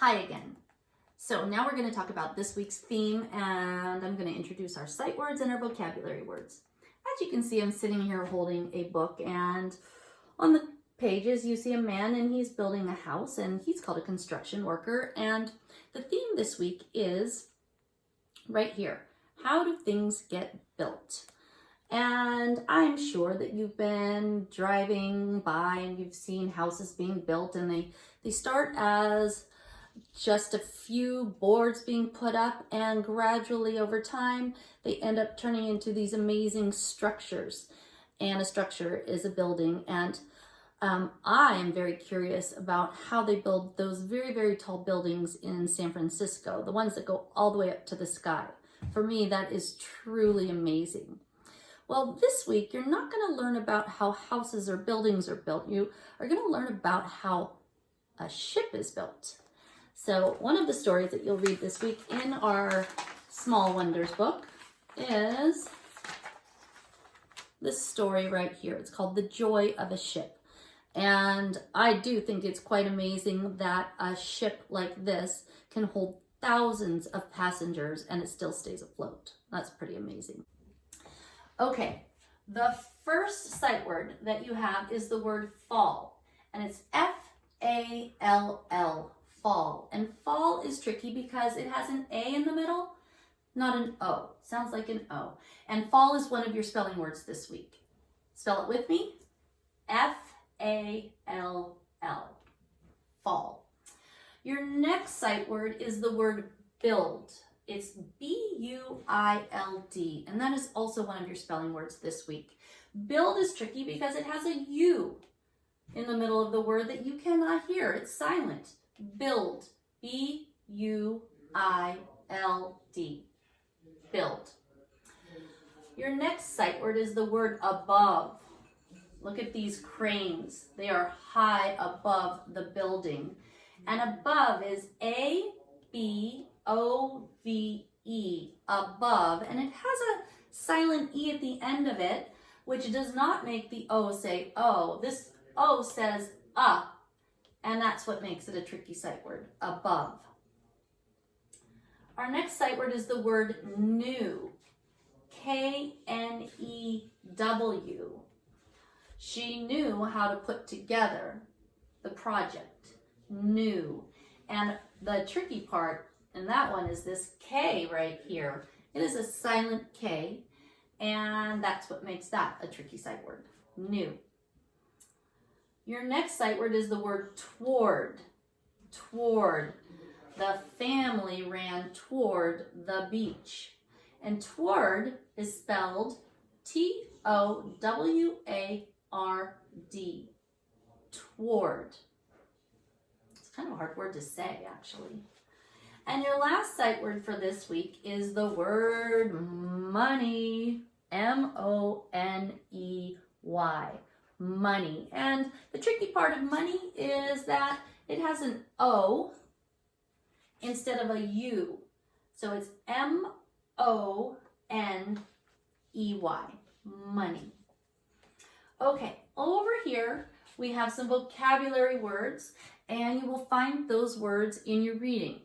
Hi again. So now we're going to talk about this week's theme, and I'm going to introduce our sight words and our vocabulary words. As you can see, I'm sitting here holding a book, and on the pages you see a man, and he's building a house, and he's called a construction worker. And the theme this week is right here: how do things get built? And I'm sure that you've been driving by and you've seen houses being built, and they start as just a few boards being put up, and gradually over time they end up turning into these amazing structures. And a structure is a building, and I am very curious about how they build those very, very tall buildings in San Francisco, the ones that go all the way up to the sky. For me, that is truly amazing. Well, this week you're not going to learn about how houses or buildings are built. You are going to learn about how a ship is built. So one of the stories that you'll read this week in our Small Wonders book is this story right here. It's called The Joy of a Ship. And I do think it's quite amazing that a ship like this can hold thousands of passengers and it still stays afloat. That's pretty amazing. Okay, the first sight word that you have is the word fall, and it's F-A-L-L. Fall. And fall is tricky because it has an A in the middle, not an O. Sounds like an O. And fall is one of your spelling words this week. Spell it with me. F-A-L-L. Fall. Your next sight word is the word build. It's B-U-I-L-D, and that is also one of your spelling words this week. Build is tricky because it has a U in the middle of the word that you cannot hear. It's silent. Build, B-U-I-L-D, build. Your next sight word is the word above. Look at these cranes. They are high above the building. And above is A-B-O-V-E, above. And it has a silent E at the end of it, which does not make the O say O. This O says and that's what makes it a tricky sight word, above. Our next sight word is the word new, K-N-E-W. She knew how to put together the project, new. And the tricky part in that one is this K right here. It is a silent K, and that's what makes that a tricky sight word, new. Your next sight word is the word toward. Toward. The family ran toward the beach. And toward is spelled T-O-W-A-R-D. Toward. It's kind of a hard word to say, actually. And your last sight word for this week is the word money. M-O-N-E-Y. Money. And the tricky part of money is that it has an O instead of a U. So it's M-O-N-E-Y, money. Okay, over here we have some vocabulary words, and you will find those words in your reading.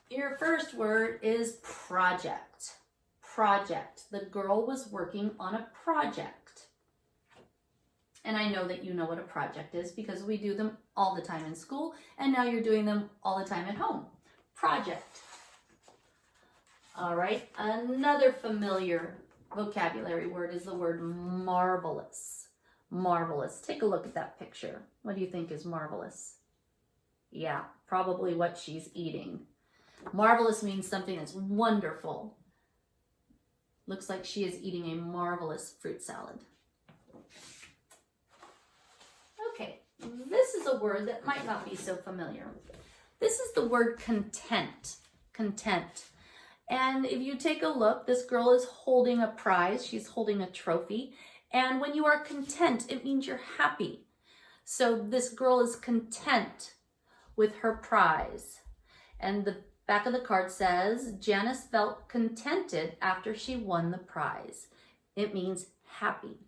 Your first word is project. Project. The girl was working on a project. And I know that you know what a project is because we do them all the time in school, and now you're doing them all the time at home. Project. All right, another familiar vocabulary word is the word marvelous. Marvelous. Take a look at that picture. What do you think is marvelous? Yeah, probably what she's eating. Marvelous means something that's wonderful. Looks like she is eating a marvelous fruit salad. Okay, this is a word that might not be so familiar. This is the word content. Content. And if you take a look, this girl is holding a prize. She's holding a trophy. And when you are content, it means you're happy. So this girl is content with her prize. And the back of the card says, Janice felt contented after she won the prize. It means happy.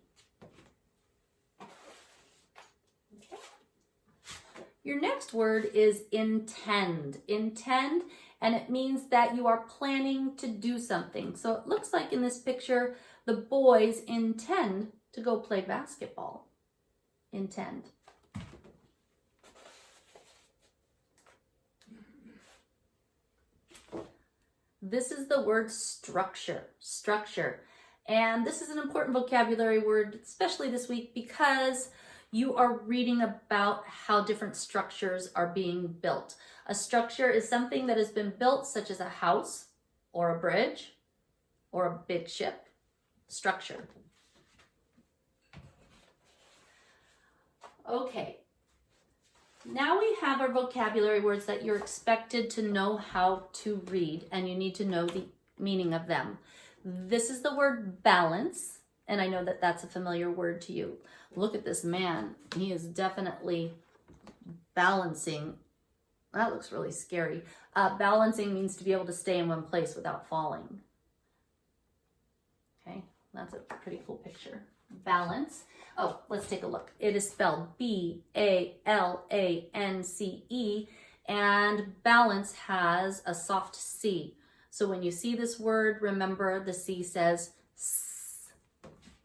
Your next word is intend. Intend, and it means that you are planning to do something. So it looks like in this picture, the boys intend to go play basketball. Intend. This is the word structure. Structure. And this is an important vocabulary word, especially this week, because you are reading about how different structures are being built. A structure is something that has been built, such as a house or a bridge or a big ship. Structure. Okay. Now we have our vocabulary words that you're expected to know how to read, and you need to know the meaning of them. This is the word balance, and I know that that's a familiar word to you. Look at this man. He is definitely balancing. That looks really scary. Balancing means to be able to stay in one place without falling. Okay, that's a pretty cool picture. Balance. Oh, let's take a look. It is spelled B-A-L-A-N-C-E, and balance has a soft C. So when you see this word, remember the C says S,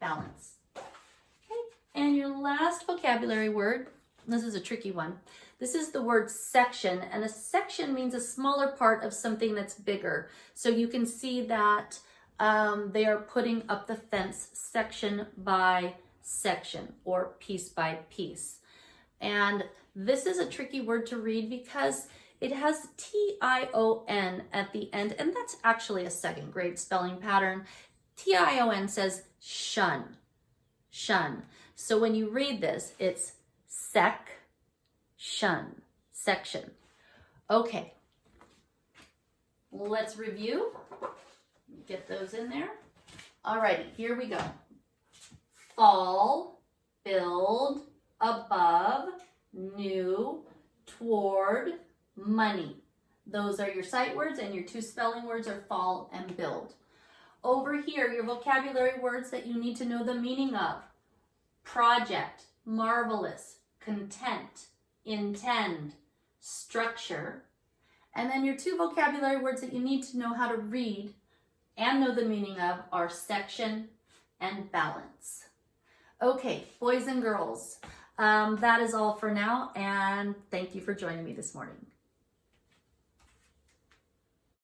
balance. Okay. And your last vocabulary word, this is a tricky one. This is the word section, and a section means a smaller part of something that's bigger. So you can see that they are putting up the fence section by section or piece by piece. And this is a tricky word to read because it has T-I-O-N at the end, and that's actually a second grade spelling pattern. T-I-O-N says shun, shun. So when you read this, it's shun, section. Okay, let's review. Get those in there. Alrighty, here we go. Fall, build, above, new, toward, money. Those are your sight words, and your two spelling words are fall and build. Over here, your vocabulary words that you need to know the meaning of. Project, marvelous, content, intend, structure. And then your two vocabulary words that you need to know how to read and know the meaning of are section and balance. Okay, boys and girls, that is all for now, and thank you for joining me this morning.